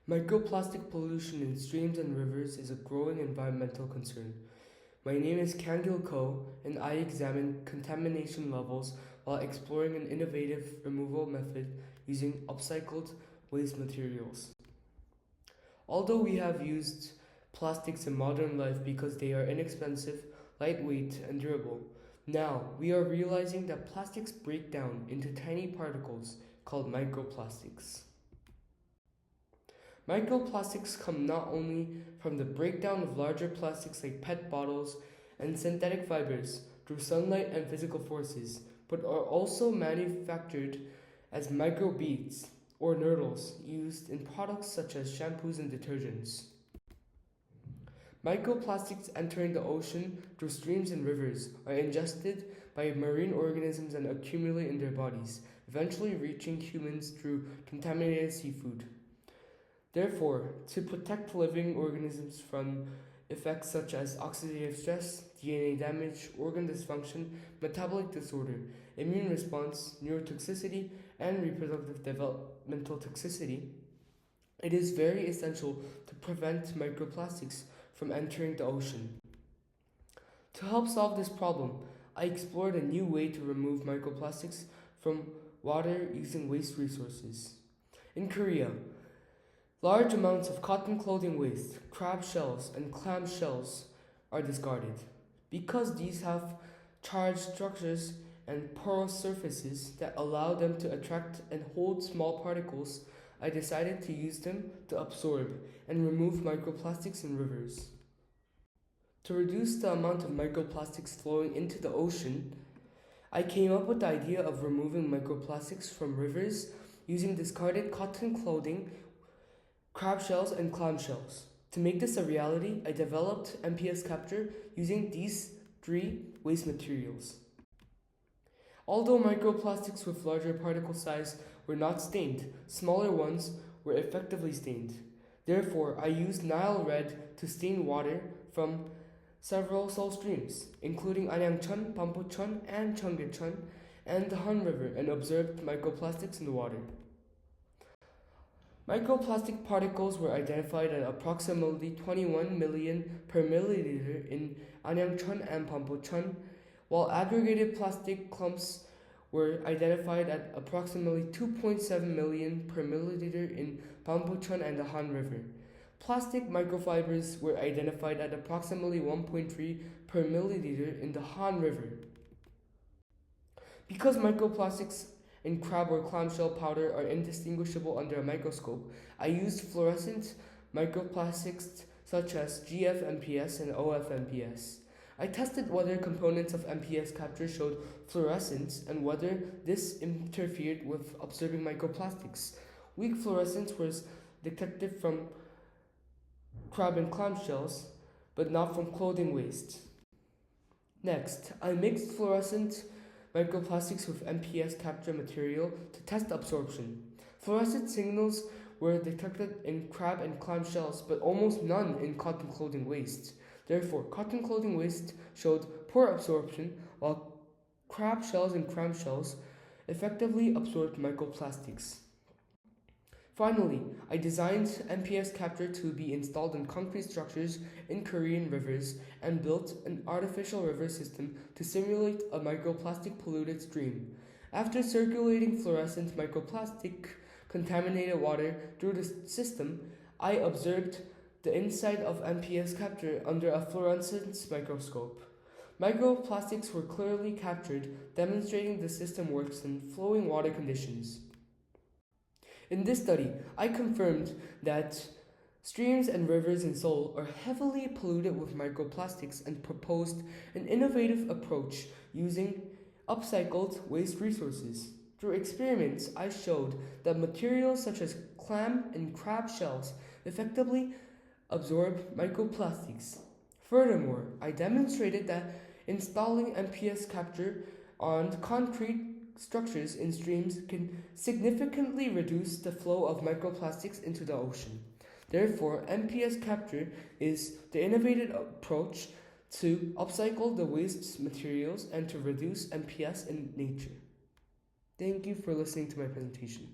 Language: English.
Microplastic pollution in streams and rivers is a growing environmental concern. My name is Kangil Ko, and I examine contamination levels while exploring an innovative removal method using upcycled waste materials. Although we have used plastics in modern life because they are inexpensive, lightweight, and durable, now we are realizing that plastics break down into tiny particles called microplastics. Microplastics come not only from the breakdown of larger plastics like PET bottles and synthetic fibers through sunlight and physical forces, but are also manufactured as microbeads or nurdles used in products such as shampoos and detergents. Microplastics entering the ocean through streams and rivers are ingested by marine organisms and accumulate in their bodies, eventually reaching humans through contaminated seafood. Therefore, to protect living organisms from effects such as oxidative stress, DNA damage, organ dysfunction, metabolic disorder, immune response, neurotoxicity, and reproductive developmental toxicity, it is very essential to prevent microplastics from entering the ocean. To help solve this problem, I explored a new way to remove microplastics from water using waste resources. In Korea, large amounts of cotton clothing waste, crab shells, and clam shells are discarded. Because these have charged structures and porous surfaces that allow them to attract and hold small particles, I decided to use them to absorb and remove microplastics in rivers. To reduce the amount of microplastics flowing into the ocean, I came up with the idea of removing microplastics from rivers using discarded cotton clothing, crab shells, and clam shells. To make this a reality, I developed MPS capture using these three waste materials. Although microplastics with larger particle size were not stained, smaller ones were effectively stained. Therefore, I used Nile red to stain water from several Seoul streams, including Anyangcheon, Pampocheon, and Cheonggyecheon, and the Han River, and observed microplastics in the water. Microplastic particles were identified at approximately 21 million per milliliter in Anyangcheon and Pampocheon, while aggregated plastic clumps were identified at approximately 2.7 million per milliliter in Pampocheon and the Han River. Plastic microfibers were identified at approximately 1.3 per milliliter in the Han River. Because microplastics in crab or clamshell powder are indistinguishable under a microscope, I used fluorescent microplastics such as GF-MPS and OF-MPS. I tested whether components of MPS capture showed fluorescence and whether this interfered with observing microplastics. Weak fluorescence was detected from crab and clam shells, but not from clothing waste. Next, I mixed fluorescent microplastics with MPS capture material to test absorption. Fluorescent signals were detected in crab and clam shells, but almost none in cotton clothing waste. Therefore, cotton clothing waste showed poor absorption, while crab shells and clam shells effectively absorbed microplastics. Finally, I designed MPS capture to be installed in concrete structures in Korean rivers and built an artificial river system to simulate a microplastic polluted stream. After circulating fluorescent microplastic contaminated water through the system, I observed the inside of MPS capture under a fluorescence microscope. Microplastics were clearly captured, demonstrating the system works in flowing water conditions. In this study, I confirmed that streams and rivers in Seoul are heavily polluted with microplastics and proposed an innovative approach using upcycled waste resources. Through experiments, I showed that materials such as clam and crab shells effectively absorb microplastics. Furthermore, I demonstrated that installing MPS capture on concrete structures in streams can significantly reduce the flow of microplastics into the ocean. Therefore, MPS capture is the innovative approach to upcycle the waste materials and to reduce MPS in nature. Thank you for listening to my presentation.